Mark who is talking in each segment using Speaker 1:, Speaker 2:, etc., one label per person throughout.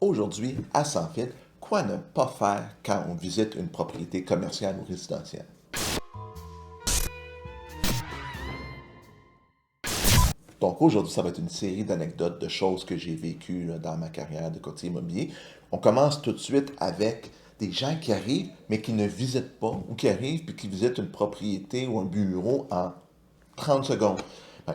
Speaker 1: Aujourd'hui, à Sans Fil, quoi ne pas faire quand on visite une propriété commerciale ou résidentielle? Donc aujourd'hui, ça va être une série d'anecdotes, de choses que j'ai vécues là, dans ma carrière de courtier immobilier. On commence tout de suite avec des gens qui arrivent, mais qui ne visitent pas, ou qui arrivent puis qui visitent une propriété ou un bureau en 30 secondes.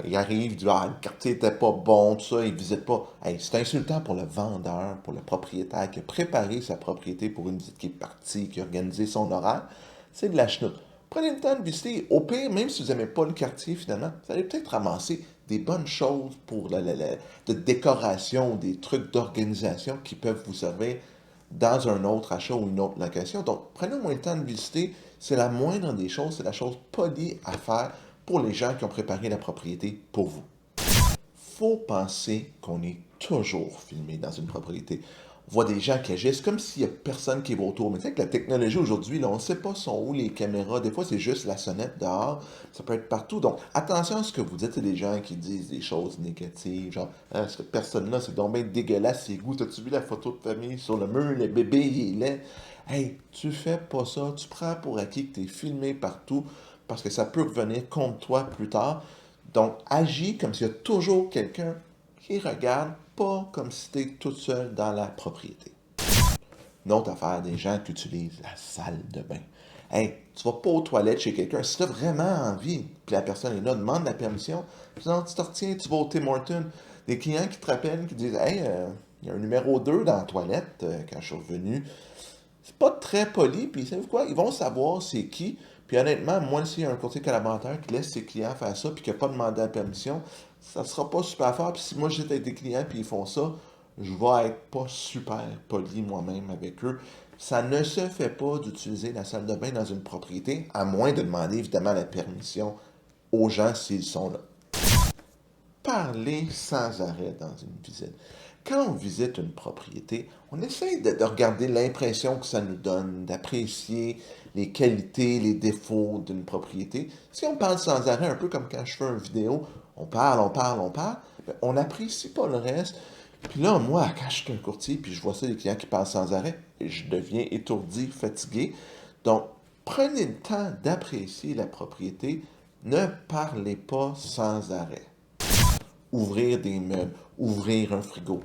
Speaker 1: Ils arrivent, ils disent ah, le quartier était pas bon, tout ça, ils ne visitent pas. Hey, c'est insultant pour le vendeur, pour le propriétaire qui a préparé sa propriété pour une visite, qui est parti, qui a organisé son horaire. C'est de la chenoute. Prenez le temps de visiter. Au pire, même si vous n'aimez pas le quartier, finalement, vous allez peut-être ramasser des bonnes choses pour de décoration, des trucs d'organisation qui peuvent vous servir dans un autre achat ou une autre location. Donc, prenez au moins le temps de visiter. C'est la moindre des choses, c'est la chose polie à faire pour les gens qui ont préparé la propriété pour vous. Faut penser qu'on est toujours filmé dans une propriété. On voit des gens qui agissent comme s'il n'y a personne qui va autour. Mais tu sais que la technologie aujourd'hui, là, on ne sait pas sont où les caméras. Des fois, c'est juste la sonnette dehors. Ça peut être partout. Donc, attention à ce que vous dites. Il y a des gens qui disent des choses négatives. Genre, ah, cette personne-là, c'est donc bien dégueulasse, ses goûts. T'as-tu vu la photo de famille sur le mur? Le bébé, il est laid. Hey, tu fais pas ça. Tu prends pour acquis que tu es filmé partout parce que ça peut revenir contre toi plus tard. Donc, agis comme s'il y a toujours quelqu'un qui regarde, pas comme si tu es toute seule dans la propriété. Une autre affaire, des gens qui utilisent la salle de bain. Hey, tu vas pas aux toilettes chez quelqu'un. Si tu as vraiment envie, puis la personne est là, demande la permission. Sinon, tu te retiens, tu vas au Tim Hortons. Des clients qui te rappellent, qui disent hey, il y a un numéro 2 dans la toilette quand je suis revenu. C'est pas très poli, puis savez-vous quoi? Ils vont savoir c'est qui. Puis honnêtement, moi, s'il y a un courtier collaborateur qui laisse ses clients faire ça, puis qui n'a pas demandé la permission, ça ne sera pas super fort. Puis si moi j'étais avec des clients, puis ils font ça, je vais être pas super poli moi-même avec eux. Ça ne se fait pas d'utiliser la salle de bain dans une propriété, à moins de demander évidemment la permission aux gens s'ils sont là. Parler sans arrêt dans une visite. Quand on visite une propriété, on essaie de regarder l'impression que ça nous donne, d'apprécier les qualités, les défauts d'une propriété. Si on parle sans arrêt, un peu comme quand je fais une vidéo, on parle, on parle, on parle, ben, on n'apprécie pas le reste. Puis là, moi, quand je suis un courtier, puis je vois ça, des clients qui parlent sans arrêt, je deviens étourdi, fatigué. Donc, prenez le temps d'apprécier la propriété. Ne parlez pas sans arrêt. Ouvrir des meubles, ouvrir un frigo.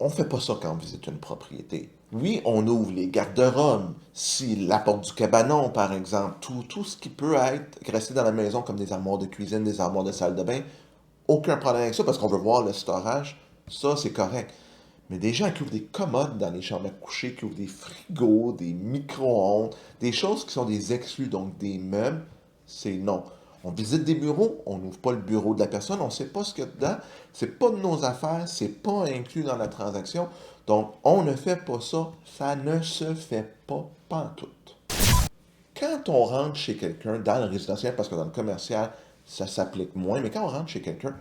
Speaker 1: On ne fait pas ça quand on visite une propriété. Oui, on ouvre les garde-robes, si la porte du cabanon, par exemple, tout ce qui peut être resté dans la maison, comme des armoires de cuisine, des armoires de salle de bain, aucun problème avec ça, parce qu'on veut voir le storage, ça, c'est correct. Mais des gens qui ouvrent des commodes dans les chambres à coucher, qui ouvrent des frigos, des micro-ondes, des choses qui sont des exclus, donc des meubles, c'est non. On visite des bureaux, on n'ouvre pas le bureau de la personne, on ne sait pas ce qu'il y a dedans, c'est pas de nos affaires, c'est pas inclus dans la transaction. Donc, on ne fait pas ça, ça ne se fait pas pantoute. Quand on rentre chez quelqu'un dans le résidentiel, parce que dans le commercial, ça s'applique moins, mais quand on rentre chez quelqu'un,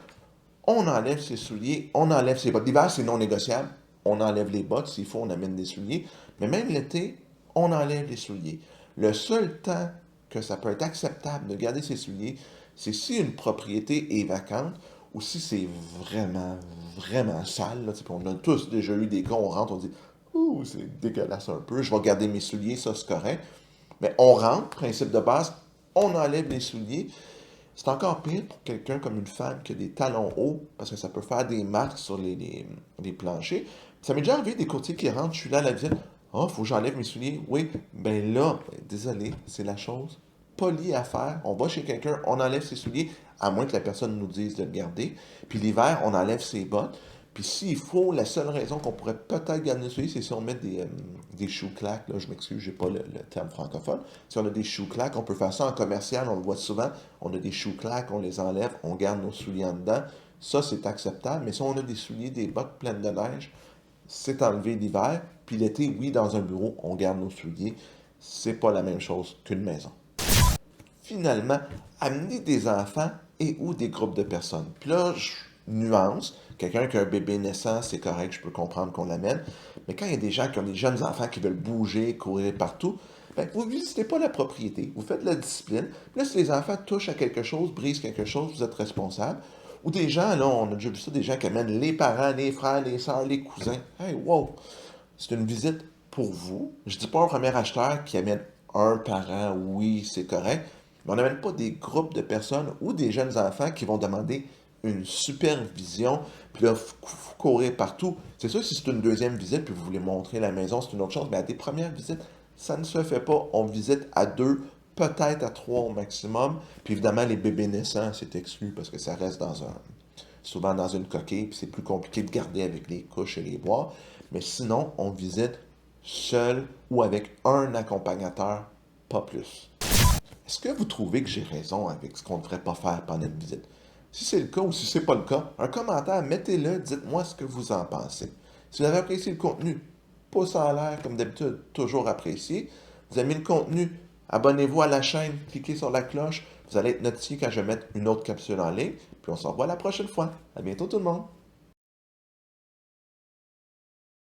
Speaker 1: on enlève ses souliers, on enlève ses bottes. L'hiver, c'est non négociable. On enlève les bottes, s'il faut, on amène des souliers. Mais même l'été, on enlève les souliers. Le seul temps que ça peut être acceptable de garder ses souliers, c'est si une propriété est vacante ou si c'est vraiment, vraiment sale. Là, on a tous déjà eu des cas, on rentre, on dit ouh, c'est dégueulasse un peu, je vais garder mes souliers, ça c'est correct. Mais on rentre, principe de base, on enlève les souliers. C'est encore pire pour quelqu'un comme une femme qui a des talons hauts, parce que ça peut faire des marques sur les planchers. Ça m'est déjà arrivé des courtiers qui rentrent, je suis là à la visite. Ah, oh, faut que j'enlève mes souliers. Oui, ben là, désolé, c'est la chose polie à faire. On va chez quelqu'un, on enlève ses souliers, à moins que la personne nous dise de le garder. Puis l'hiver, on enlève ses bottes. Puis s'il faut, la seule raison qu'on pourrait peut-être garder les souliers, c'est si on met des choux-claques. Là, je m'excuse, j'ai pas le terme francophone. Si on a des choux-claques, on peut faire ça en commercial, on le voit souvent. On a des choux-claques, on les enlève, on garde nos souliers en dedans. Ça, c'est acceptable. Mais si on a des souliers, des bottes pleines de neige, c'est enlevé l'hiver. Puis l'été, oui, dans un bureau, on garde nos souliers. C'est pas la même chose qu'une maison. Finalement, amener des enfants et ou des groupes de personnes. Puis là, je nuance. Quelqu'un qui a un bébé naissant, c'est correct, je peux comprendre qu'on l'amène. Mais quand il y a des gens qui ont des jeunes enfants qui veulent bouger, courir partout, ben, vous ne visitez pas la propriété, vous faites la discipline. Puis là, si les enfants touchent à quelque chose, brisent quelque chose, vous êtes responsable. Ou des gens, là, on a déjà vu ça, des gens qui amènent les parents, les frères, les sœurs, les cousins. Hey, wow! C'est une visite pour vous. Je dis pas un premier acheteur qui amène un parent, oui, c'est correct, mais on n'amène pas des groupes de personnes ou des jeunes enfants qui vont demander une supervision, puis là, courir partout. C'est sûr que si c'est une deuxième visite, puis vous voulez montrer la maison, c'est une autre chose, mais à des premières visites, ça ne se fait pas. On visite à deux, peut-être à trois au maximum. Puis évidemment, les bébés naissants, c'est exclu parce que ça reste souvent dans une coquille, puis c'est plus compliqué de garder avec les couches et les bois. Mais sinon, on visite seul ou avec un accompagnateur, pas plus. Est-ce que vous trouvez que j'ai raison avec ce qu'on ne devrait pas faire pendant une visite? Si c'est le cas ou si c'est pas le cas, un commentaire, mettez-le, dites-moi ce que vous en pensez. Si vous avez apprécié le contenu, pouce en l'air comme d'habitude, toujours apprécié. Vous aimez le contenu, abonnez-vous à la chaîne, cliquez sur la cloche, vous allez être notifié quand je vais mettre une autre capsule en ligne, puis on se revoit la prochaine fois. À bientôt tout le monde!